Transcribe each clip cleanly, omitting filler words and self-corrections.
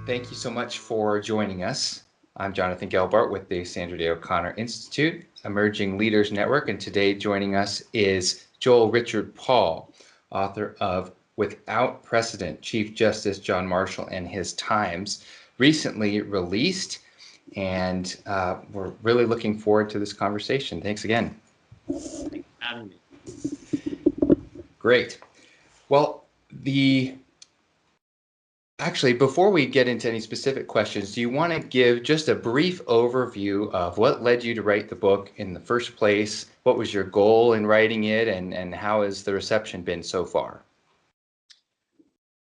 Thank you so much for joining us. I'm Jonathan Gelbart with the Sandra Day O'Connor Institute, Emerging Leaders Network, and today joining us is Joel Richard Paul, author of Without Precedent, Chief Justice John Marshall and His Times, recently released, and we're really looking forward to this conversation. Thanks again. Thanks for having me. Great. Well, Actually, before we get into any specific questions, do you want to give just a brief overview of what led you to write the book in the first place? What was your goal in writing it, and how has the reception been so far?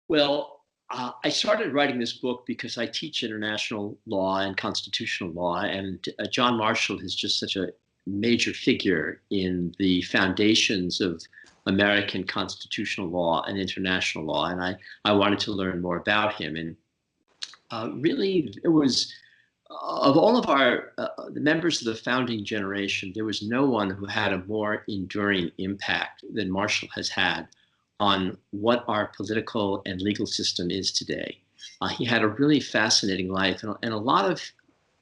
Well, I started writing this book because I teach international law and constitutional law, and John Marshall is just such a major figure in the foundations of American constitutional law and international law, and I wanted to learn more about him. And really, it was of all of the members of the founding generation, there was no one who had a more enduring impact than Marshall has had on what our political and legal system is today. He had a really fascinating life, and a lot of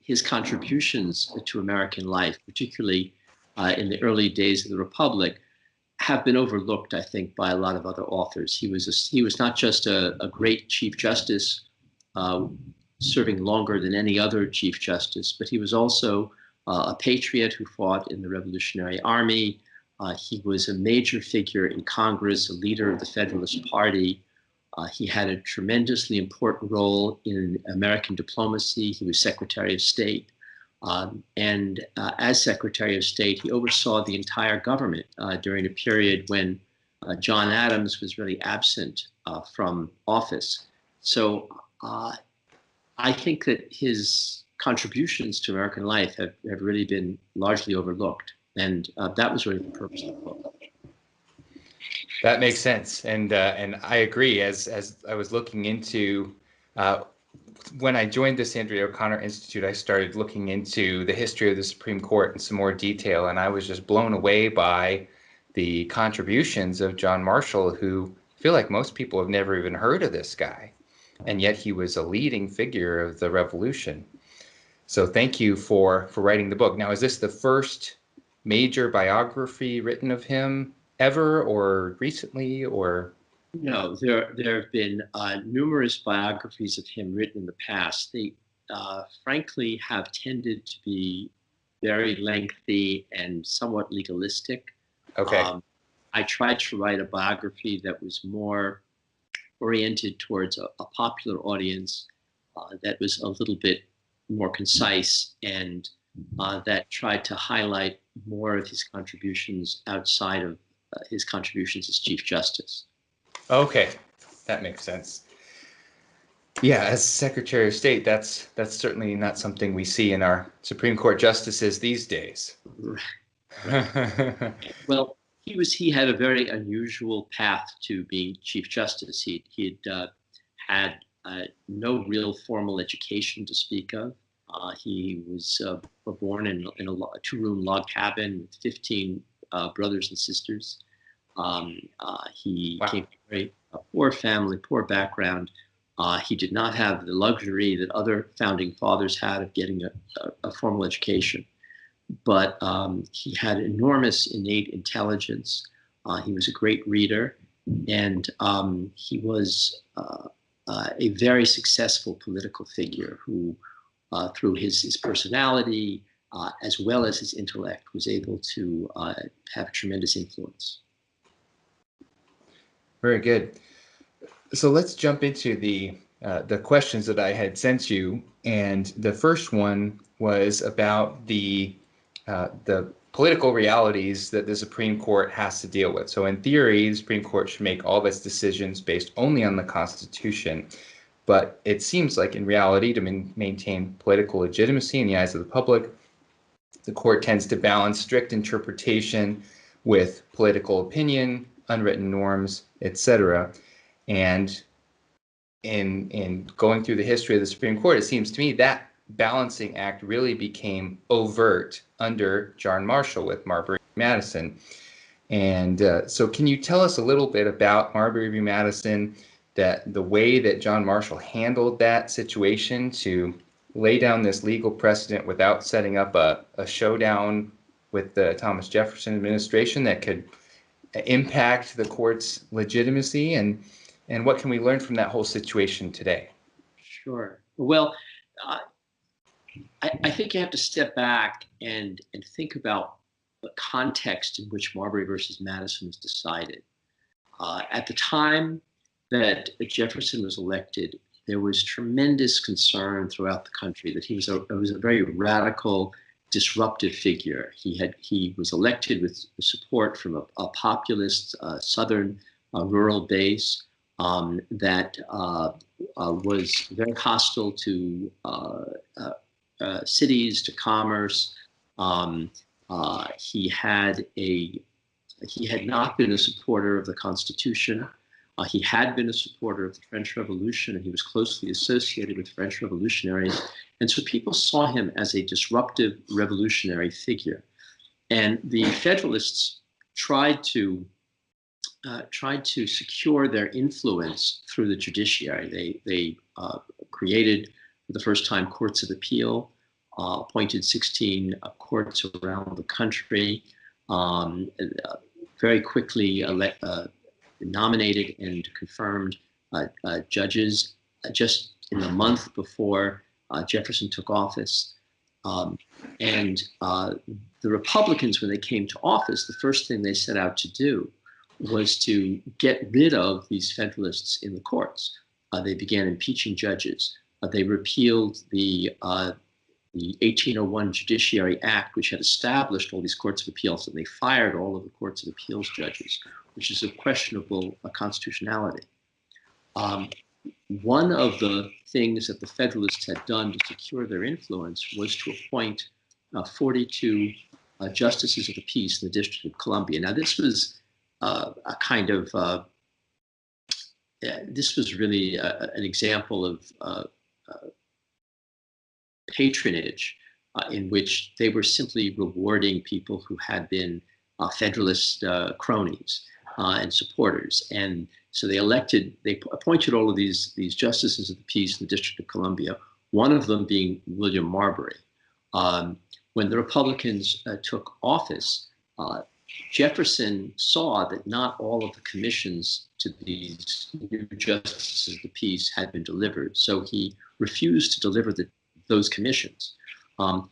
his contributions to American life, particularly in the early days of the Republic, have been overlooked, I think, by a lot of other authors. He was not just a great Chief Justice, serving longer than any other Chief Justice, but he was also a patriot who fought in the Revolutionary Army. He was a major figure in Congress, a leader of the Federalist Party. He had a tremendously important role in American diplomacy. He was Secretary of State. And as Secretary of State, he oversaw the entire government during a period when John Adams was really absent from office. So I think that his contributions to American life have really been largely overlooked. And that was really the purpose of the book. That makes sense, and I agree. As I was looking into, when I joined the Sandra O'Connor Institute, I started looking into the history of the Supreme Court in some more detail, and I was just blown away by the contributions of John Marshall, who I feel like most people have never even heard of this guy, and yet he was a leading figure of the Revolution. So thank you for writing the book. Now, is this the first major biography written of him ever, or recently, or? No, there have been numerous biographies of him written in the past. They frankly have tended to be very lengthy and somewhat legalistic. Okay. I tried to write a biography that was more oriented towards a popular audience, that was a little bit more concise, and that tried to highlight more of his contributions outside of his contributions as Chief Justice. Okay, that makes sense. Yeah, as Secretary of State, that's certainly not something we see in our Supreme Court justices these days. Right. Well, he had a very unusual path to being Chief Justice. He'd had no real formal education to speak of. He was born in a two-room log cabin with 15 brothers and sisters. He came from a very poor family, poor background. He did not have the luxury that other founding fathers had of getting a formal education, but he had enormous innate intelligence. He was a great reader, and he was a very successful political figure who, through his personality, as well as his intellect, was able to have tremendous influence. Very good. So let's jump into the questions that I had sent you, and the first one was about the political realities that the Supreme Court has to deal with. So in theory, the Supreme Court should make all of its decisions based only on the Constitution, but it seems like in reality, to maintain political legitimacy in the eyes of the public, the court tends to balance strict interpretation with political opinion, unwritten norms, etc. And in going through the history of the Supreme Court, it seems to me that balancing act really became overt under John Marshall with Marbury v. Madison. And so can you tell us a little bit about Marbury v. Madison, that the way that John Marshall handled that situation to lay down this legal precedent without setting up a showdown with the Thomas Jefferson administration that could impact the court's legitimacy, and what can we learn from that whole situation today? Sure. Well, I think you have to step back and think about the context in which Marbury versus Madison was decided. At the time that Jefferson was elected, there was tremendous concern throughout the country that he was a very radical, disruptive figure. He was elected with support from a populist southern rural base that was very hostile to cities, to commerce. He had not been a supporter of the Constitution. He had been a supporter of the French Revolution, and he was closely associated with French revolutionaries. And so people saw him as a disruptive revolutionary figure. And the Federalists tried to secure their influence through the judiciary. They created, for the first time, courts of appeal, appointed 16 courts around the country, very quickly nominated and confirmed judges just in the month before Jefferson took office. And the Republicans, when they came to office, the first thing they set out to do was to get rid of these Federalists in the courts. They began impeaching judges. They repealed the 1801 Judiciary Act, which had established all these courts of appeals, and they fired all of the courts of appeals judges, which is of questionable constitutionality. One of the things that the Federalists had done to secure their influence was to appoint 42 justices of the peace in the District of Columbia. Now, this was a kind of this was really an example of patronage in which they were simply rewarding people who had been Federalist cronies and supporters. And so they appointed all of these justices of the peace in the District of Columbia, one of them being William Marbury. When the Republicans took office, Jefferson saw that not all of the commissions to these new justices of the peace had been delivered, so he refused to deliver those commissions.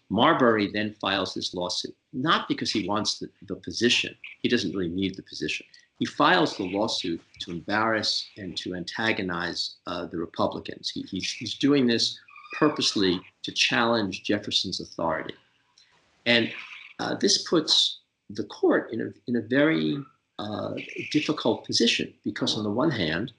Marbury then files this lawsuit, not because he wants the position. He doesn't really need the position. He files the lawsuit to embarrass and to antagonize the Republicans. He's doing this purposely to challenge Jefferson's authority. And this puts the court in a very difficult position, because on the one hand,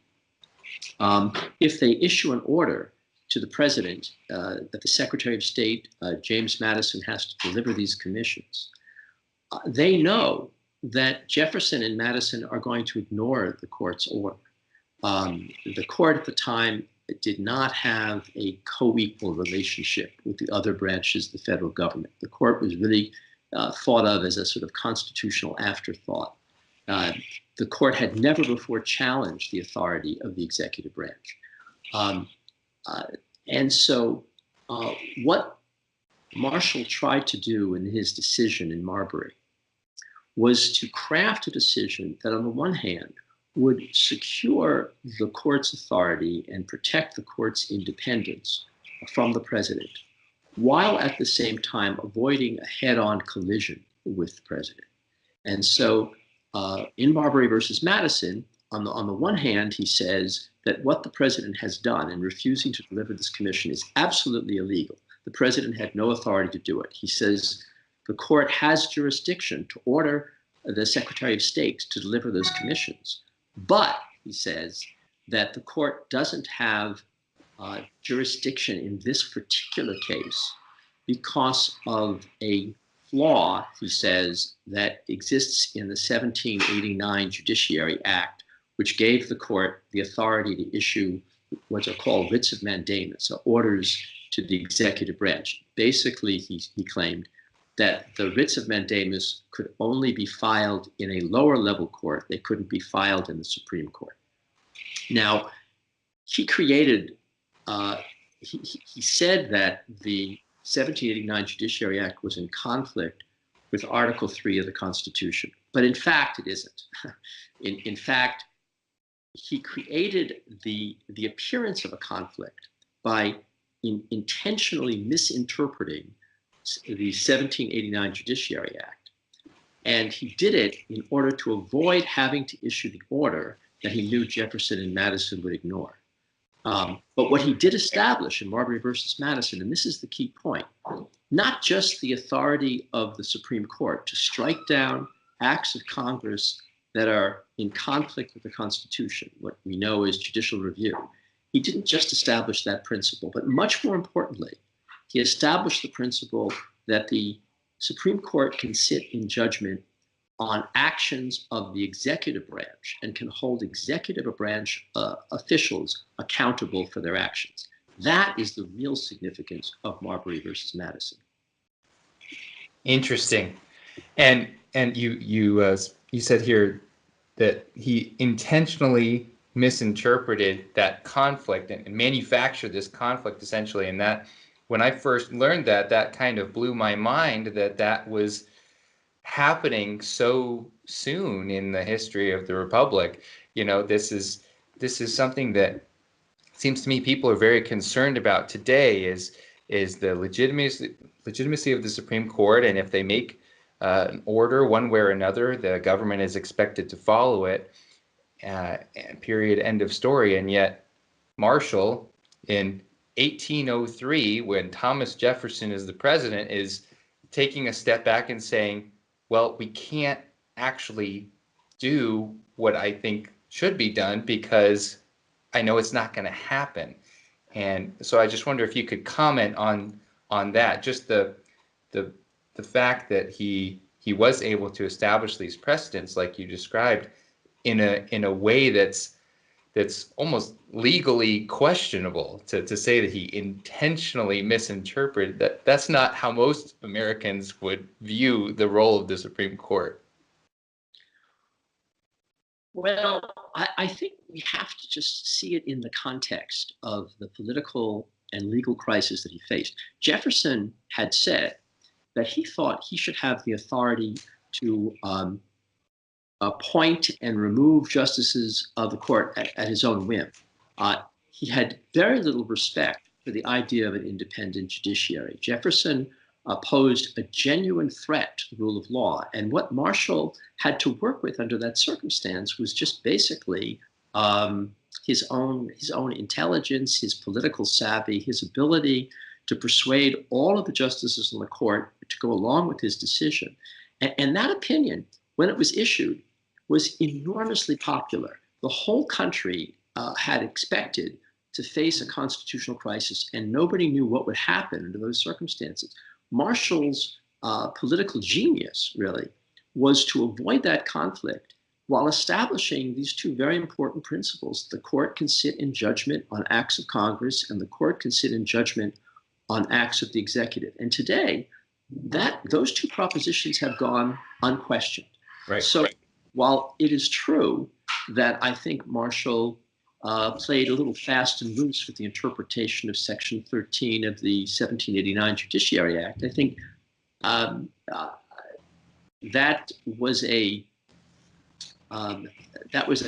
if they issue an order to the president that the Secretary of State, James Madison, has to deliver these commissions, they know that Jefferson and Madison are going to ignore the court's order. The court at the time did not have a co-equal relationship with the other branches of the federal government. The court was really thought of as a sort of constitutional afterthought. The court had never before challenged the authority of the executive branch. And so what Marshall tried to do in his decision in Marbury was to craft a decision that, on the one hand, would secure the court's authority and protect the court's independence from the president, while at the same time avoiding a head-on collision with the president. And so in Marbury versus Madison, on the one hand, he says that what the president has done in refusing to deliver this commission is absolutely illegal. The president had no authority to do it. He says the court has jurisdiction to order the Secretary of State to deliver those commissions. But, he says, that the court doesn't have jurisdiction in this particular case because of a flaw, he says, that exists in the 1789 Judiciary Act, which gave the court the authority to issue what are called writs of mandamus, so orders to the executive branch. Basically, he claimed that the writs of mandamus could only be filed in a lower level court. They couldn't be filed in the Supreme Court. Now, he created, he said that the 1789 Judiciary Act was in conflict with Article 3 of the Constitution. But in fact, it isn't. In fact, he created the appearance of a conflict by intentionally misinterpreting the 1789 Judiciary Act. And he did it in order to avoid having to issue the order that he knew Jefferson and Madison would ignore. But what he did establish in Marbury versus Madison, and this is the key point, not just the authority of the Supreme Court to strike down acts of Congress that are in conflict with the Constitution, what we know as judicial review. He didn't just establish that principle, but much more importantly, he established the principle that the Supreme Court can sit in judgment on actions of the executive branch and can hold executive branch officials accountable for their actions. That is the real significance of Marbury versus Madison. Interesting. And you said here that he intentionally misinterpreted that conflict and manufactured this conflict essentially. And that when I first learned that, that kind of blew my mind that was happening so soon in the history of the Republic. You know, this is something that seems to me people are very concerned about today is the legitimacy of the Supreme Court, and if they make an order one way or another, the government is expected to follow it. Period. End of story. And yet, Marshall in 1803, when Thomas Jefferson is the president, is taking a step back and saying, well, we can't actually do what I think should be done because I know it's not going to happen. And so I just wonder if you could comment on that, just the fact that he was able to establish these precedents like you described in a way that's almost legally questionable, to say that he intentionally misinterpreted that's not how most Americans would view the role of the Supreme Court. Well, I think we have to just see it in the context of the political and legal crisis that he faced. Jefferson had said that he thought he should have the authority to appoint and remove justices of the court at his own whim. He had very little respect for the idea of an independent judiciary. Jefferson posed a genuine threat to the rule of law, and what Marshall had to work with under that circumstance was just basically his own intelligence, his political savvy, his ability to persuade all of the justices on the court to go along with his decision. And that opinion, when it was issued, was enormously popular. The whole country had expected to face a constitutional crisis, and nobody knew what would happen under those circumstances. Marshall's political genius, really, was to avoid that conflict while establishing these two very important principles. The court can sit in judgment on acts of Congress, and the court can sit in judgment on acts of the executive. And today, those two propositions have gone unquestioned. Right. So while it is true that I think Marshall played a little fast and loose with the interpretation of Section 13 of the 1789 Judiciary Act, I think that was a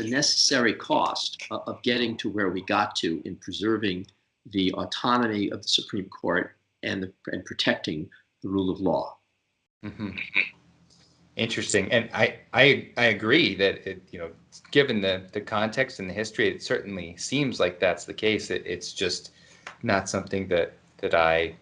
necessary cost of getting to where we got to in preserving the autonomy of the Supreme Court and protecting the rule of law. Mm-hmm. Interesting. And I agree that given the context and the history, it certainly seems like that's the case. It's just not something that I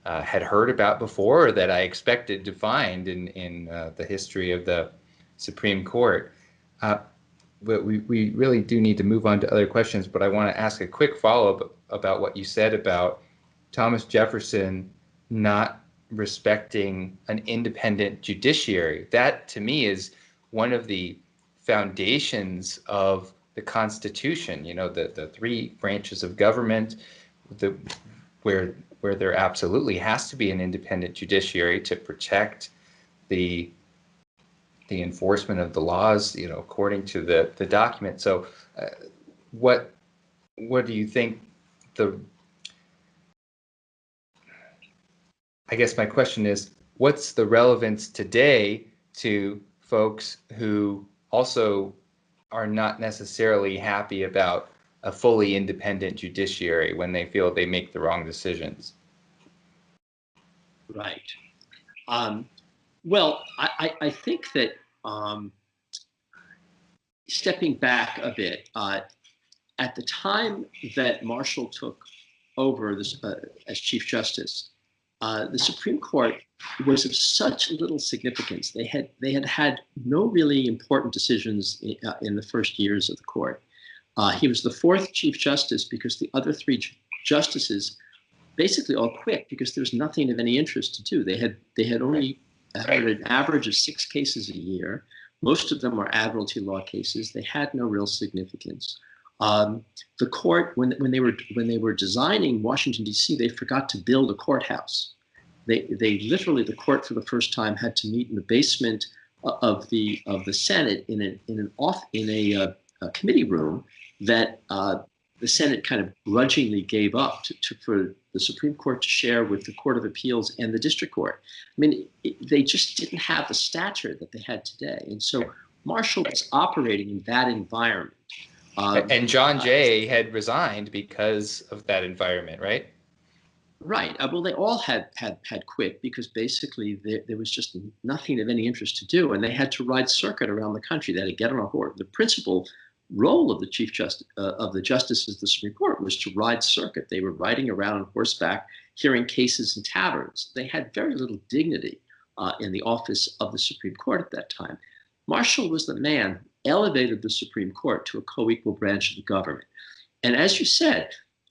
had heard about before, or that I expected to find in the history of the Supreme Court. But we really do need to move on to other questions, but I want to ask a quick follow-up about what you said about Thomas Jefferson not respecting an independent judiciary. That, to me, is one of the foundations of the Constitution. The three branches of government, where there absolutely has to be an independent judiciary to protect the enforcement of the laws, according to the document. So what what do you think the, I guess my question is, what's the relevance today to folks who also are not necessarily happy about a fully independent judiciary when they feel they make the wrong decisions? Right. Well, I think that stepping back a bit, at the time that Marshall took over this, as Chief Justice, the Supreme Court was of such little significance. They had no really important decisions in the first years of the court. He was the fourth Chief Justice because the other three justices basically all quit because there was nothing of any interest to do. They had only had an average of 6 cases a year. Most of them were admiralty law cases. They had no real significance. The court, when they were designing Washington D.C., they forgot to build a courthouse. They literally, the court for the first time had to meet in the basement of the Senate in a committee room that the Senate kind of grudgingly gave up for the Supreme Court to share with the Court of Appeals and the District Court. I mean, they just didn't have the stature that they had today, and so Marshall was operating in that environment. And John Jay had resigned because of that environment, right? Right. Well, they all had quit because basically there was just nothing of any interest to do, and they had to ride circuit around the country. They had to get on a horse. The principal role of the Chief Justice of the justices of the Supreme Court was to ride circuit. They were riding around on horseback, hearing cases in taverns. They had very little dignity in the office of the Supreme Court at that time. Marshall was the man who elevated the Supreme Court to a co-equal branch of the government. And as you said,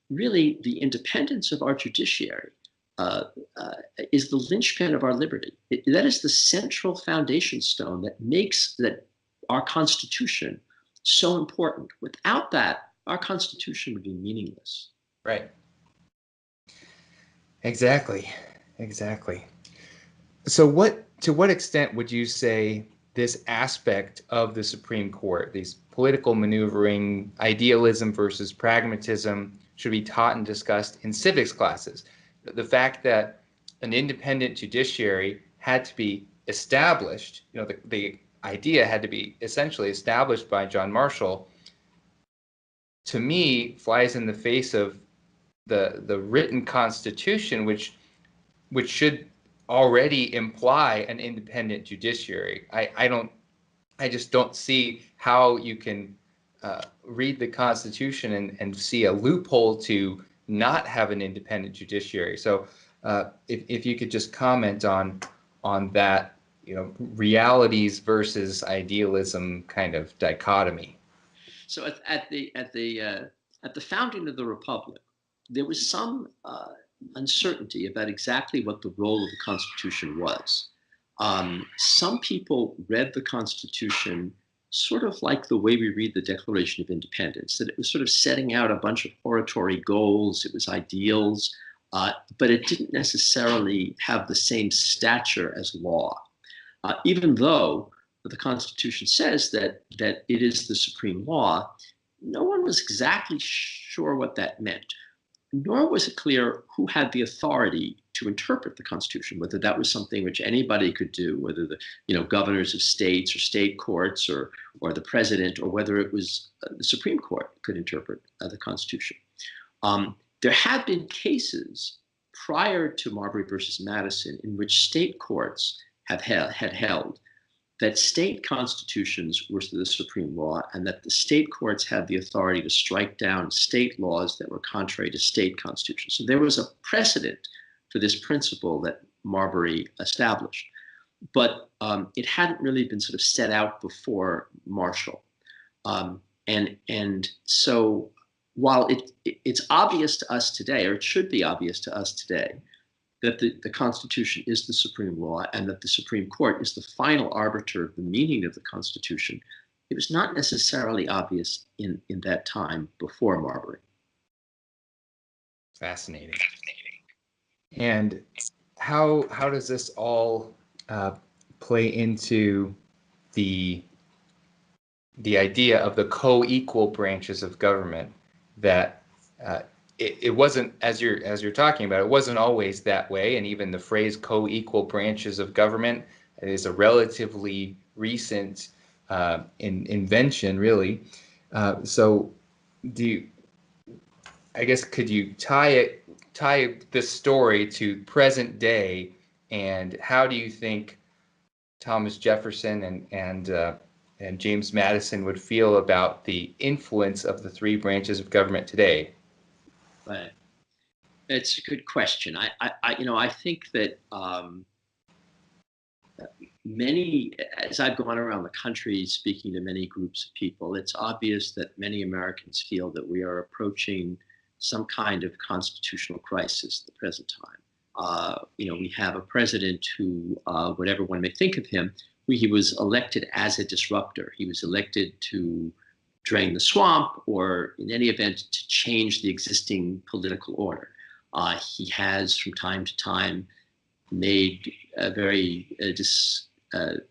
really the independence of our judiciary is the linchpin of our liberty. That is the central foundation stone that makes that our Constitution so important. Without that, our Constitution would be meaningless. Right. Exactly. So to what extent would you say this aspect of the Supreme Court, these political maneuvering, idealism versus pragmatism, should be taught and discussed in civics classes? The fact that an independent judiciary had to be established, the idea had to be essentially established by John Marshall, to me flies in the face of the written Constitution, which should already imply an independent judiciary. I just don't see how you can read the Constitution and see a loophole to not have an independent judiciary. So if you could just comment on that, realities versus idealism kind of dichotomy. So at the founding of the Republic, there was some uncertainty about exactly what the role of the Constitution was. Some people read the Constitution sort of like the way we read the Declaration of Independence, that it was sort of setting out a bunch of oratory goals, it was ideals, but it didn't necessarily have the same stature as law. Even though the Constitution says that it is the supreme law, no one was exactly sure what that meant, nor was it clear who had the authority to interpret the Constitution, whether that was something which anybody could do, whether the governors of states or state courts or the president, or whether it was the Supreme Court could interpret the Constitution. There have been cases prior to Marbury versus Madison in which state courts had held that state constitutions were the supreme law and that the state courts had the authority to strike down state laws that were contrary to state constitutions. So there was a precedent for this principle that Marbury established, but it hadn't really been sort of set out before Marshall. And so while it's obvious to us today, or it should be obvious to us today, that the Constitution is the supreme law and that the Supreme Court is the final arbiter of the meaning of the Constitution, it was not necessarily obvious in that time before Marbury. Fascinating. And how does this all play into the idea of the co-equal branches of government that uh, it wasn't, as you're talking about, it wasn't always that way. And even the phrase co-equal branches of government is a relatively recent invention, really. So do you, I guess, could you tie this story to present day, and how do you think Thomas Jefferson and James Madison would feel about the influence of the three branches of government today? But it's a good question. I think that many, as I've gone around the country speaking to many groups of people, it's obvious that many Americans feel that we are approaching some kind of constitutional crisis at the present time. We have a president who, whatever one may think of him, he was elected as a disruptor. He was elected to drain the swamp, or in any event, to change the existing political order. He has, from time to time, made very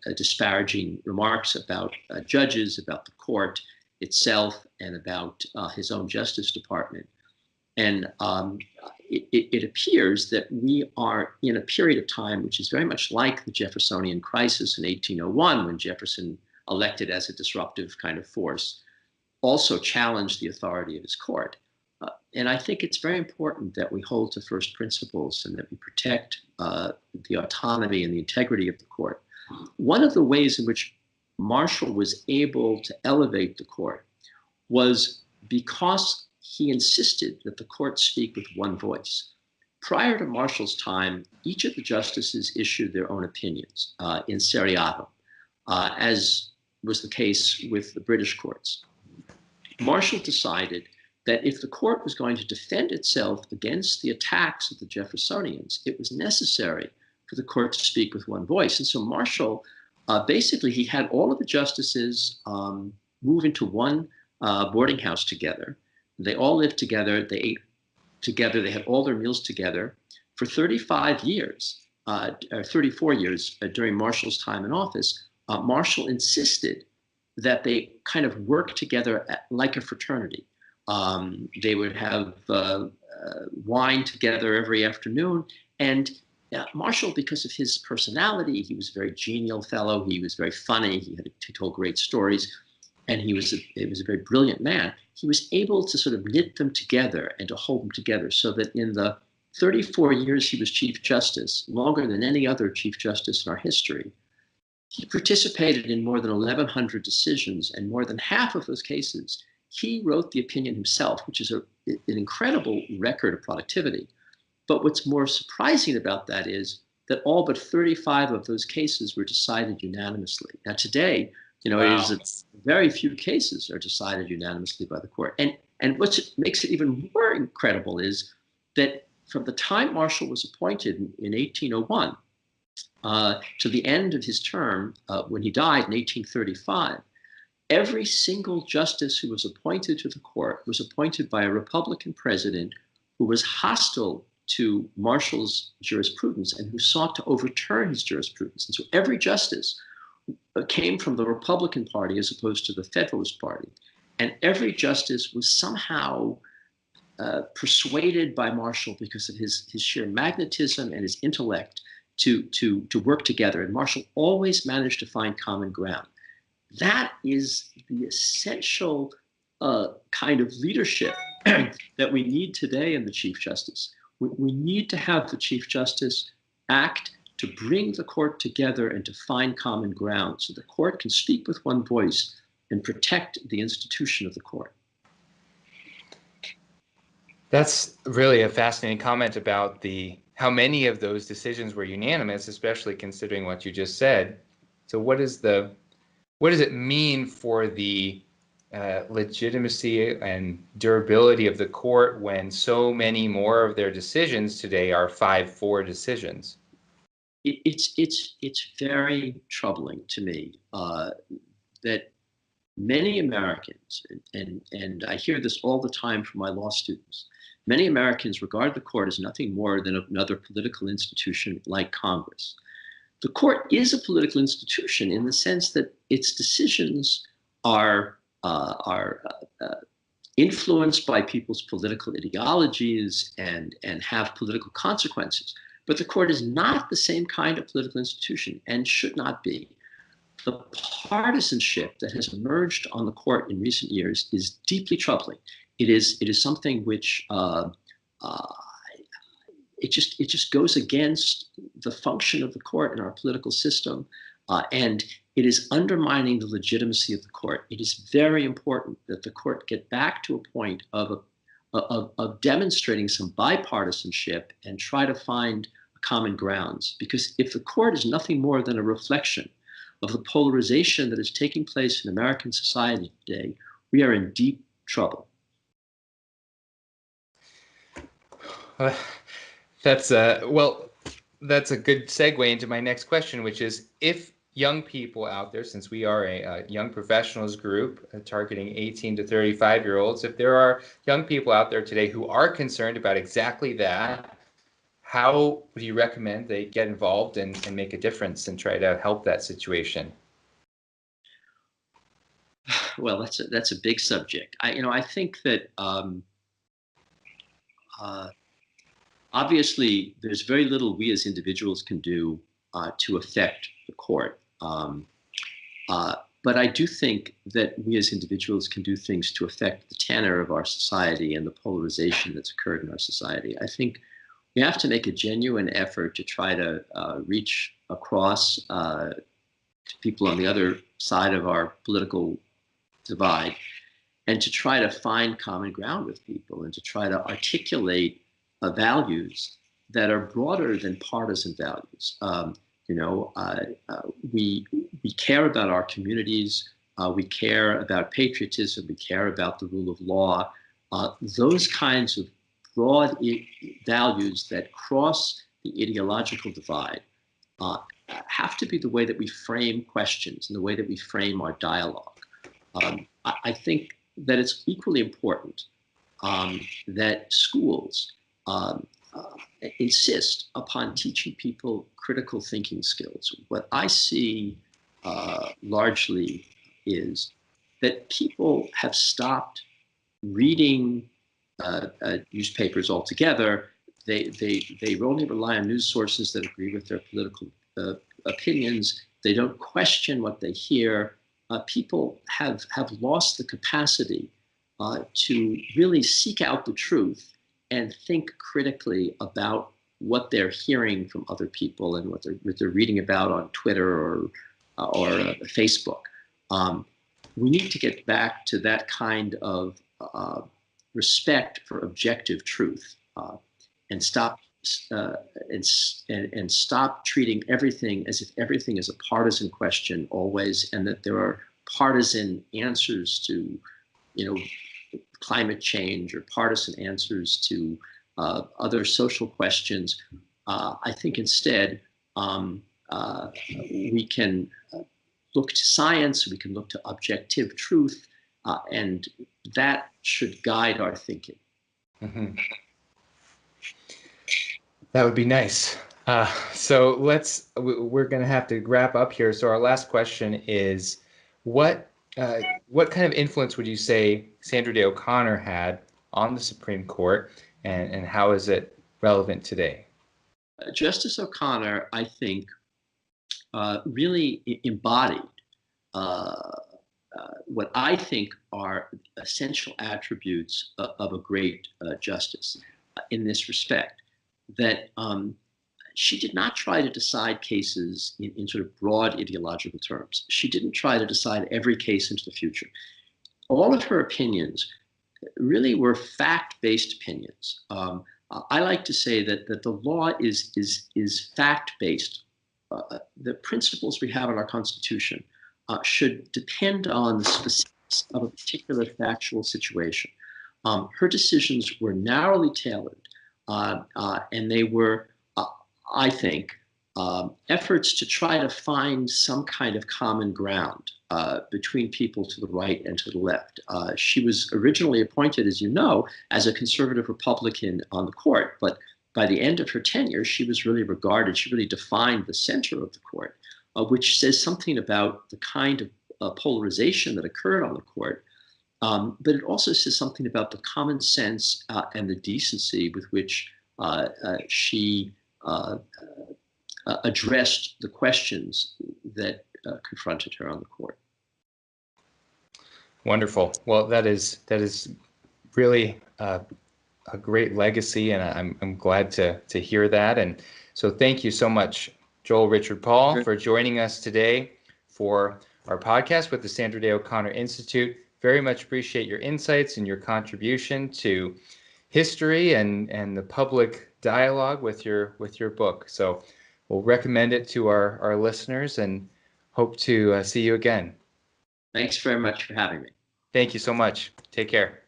disparaging remarks about judges, about the court itself, and about his own Justice Department. And it appears that we are in a period of time which is very much like the Jeffersonian crisis in 1801, when Jefferson, elected as a disruptive kind of force, also challenged the authority of his court. And I think it's very important that we hold to first principles and that we protect the autonomy and the integrity of the court. One of the ways in which Marshall was able to elevate the court was because he insisted that the court speak with one voice. Prior to Marshall's time, each of the justices issued their own opinions in seriatim, as was the case with the British courts. Marshall decided that if the court was going to defend itself against the attacks of the Jeffersonians, it was necessary for the court to speak with one voice. And so Marshall, basically, he had all of the justices move into one boarding house together. They all lived together. They ate together. They had all their meals together for 35 years, or 34 years during Marshall's time in office. Marshall insisted that they kind of work together like a fraternity. They would have wine together every afternoon. And Marshall, because of his personality, he was a very genial fellow. He was very funny. He told great stories. And he was a very brilliant man. He was able to sort of knit them together and to hold them together, so that in the 34 years he was Chief Justice, longer than any other Chief Justice in our history, he participated in more than 1,100 decisions, and more than half of those cases, he wrote the opinion himself, which is an incredible record of productivity. But what's more surprising about that is that all but 35 of those cases were decided unanimously. Now today, wow, it is very few cases are decided unanimously by the court. And what makes it even more incredible is that from the time Marshall was appointed in 1801 to the end of his term, when he died in 1835, every single justice who was appointed to the court was appointed by a Republican president who was hostile to Marshall's jurisprudence and who sought to overturn his jurisprudence. And so every justice came from the Republican Party as opposed to the Federalist Party. And every justice was somehow persuaded by Marshall, because of his sheer magnetism and his intellect, to work together. And Marshall always managed to find common ground. That is the essential kind of leadership that we need today in the Chief Justice. We need to have the Chief Justice act to bring the court together and to find common ground, so the court can speak with one voice and protect the institution of the court. That's really a fascinating comment about how many of those decisions were unanimous, especially considering what you just said. So what does it mean for the legitimacy and durability of the court when so many more of their decisions today are 5-4 decisions? It's very troubling to me that many Americans, and I hear this all the time from my law students, many Americans regard the court as nothing more than another political institution like Congress. The court is a political institution in the sense that its decisions are influenced by people's political ideologies and have political consequences. But the court is not the same kind of political institution and should not be. The partisanship that has emerged on the court in recent years is deeply troubling. It is something which it just goes against the function of the court in our political system, and it is undermining the legitimacy of the court. It is very important that the court get back to a point of demonstrating some bipartisanship and try to find common grounds. Because if the court is nothing more than a reflection of the polarization that is taking place in American society today, we are in deep trouble. That's a good segue into my next question, which is, if young people out there, since we are a young professionals group targeting 18 to 35-year-olds, if there are young people out there today who are concerned about exactly that, how would you recommend they get involved and make a difference and try to help that situation? Well, that's a big subject. I think that obviously there's very little we as individuals can do to affect the court. But I do think that we as individuals can do things to affect the tenor of our society and the polarization that's occurred in our society. I think we have to make a genuine effort to try to reach across to people on the other side of our political divide, and to try to find common ground with people and to try to articulate values that are broader than partisan values. We care about our communities. We care about patriotism. We care about the rule of law. Those kinds of broad values that cross the ideological divide have to be the way that we frame questions and the way that we frame our dialogue. I think that it's equally important that schools insist upon teaching people critical thinking skills. What I see largely is that people have stopped reading newspapers altogether. They only rely on news sources that agree with their political opinions. They don't question what they hear. People have lost the capacity to really seek out the truth and think critically about what they're hearing from other people and what they're reading about on Twitter or Facebook. We need to get back to that kind of respect for objective truth, and stop treating everything as if everything is a partisan question always, and that there are partisan answers to, climate change or partisan answers to other social questions. I think instead we can look to science, we can look to objective truth, and that should guide our thinking. Mm-hmm. That would be nice. So we're going to have to wrap up here. So our last question is, what kind of influence would you say Sandra Day O'Connor had on the Supreme Court, and how is it relevant today? Justice O'Connor, I think, really embodied what I think are essential attributes of a great justice in this respect, that she did not try to decide cases in sort of broad ideological terms. She didn't try to decide every case into the future. All of her opinions really were fact-based opinions. I like to say that the law is fact-based. The principles we have in our Constitution should depend on the specifics of a particular factual situation. Her decisions were narrowly tailored, and they were, I think, efforts to try to find some kind of common ground between people to the right and to the left. She was originally appointed, as you know, as a conservative Republican on the court, but by the end of her tenure, she was really regarded, she really defined the center of the court, which says something about the kind of polarization that occurred on the court. But it also says something about the common sense and the decency with which she addressed the questions that confronted her on the court. Wonderful. Well, that is really a great legacy, and I'm glad to hear that. And so, thank you so much, Joel Richard Paul, for joining us today for our podcast with the Sandra Day O'Connor Institute. Very much appreciate your insights and your contribution to history and the public dialogue with your book. So we'll recommend it to our listeners and hope to see you again. Thanks very much for having me. Thank you so much. Take care.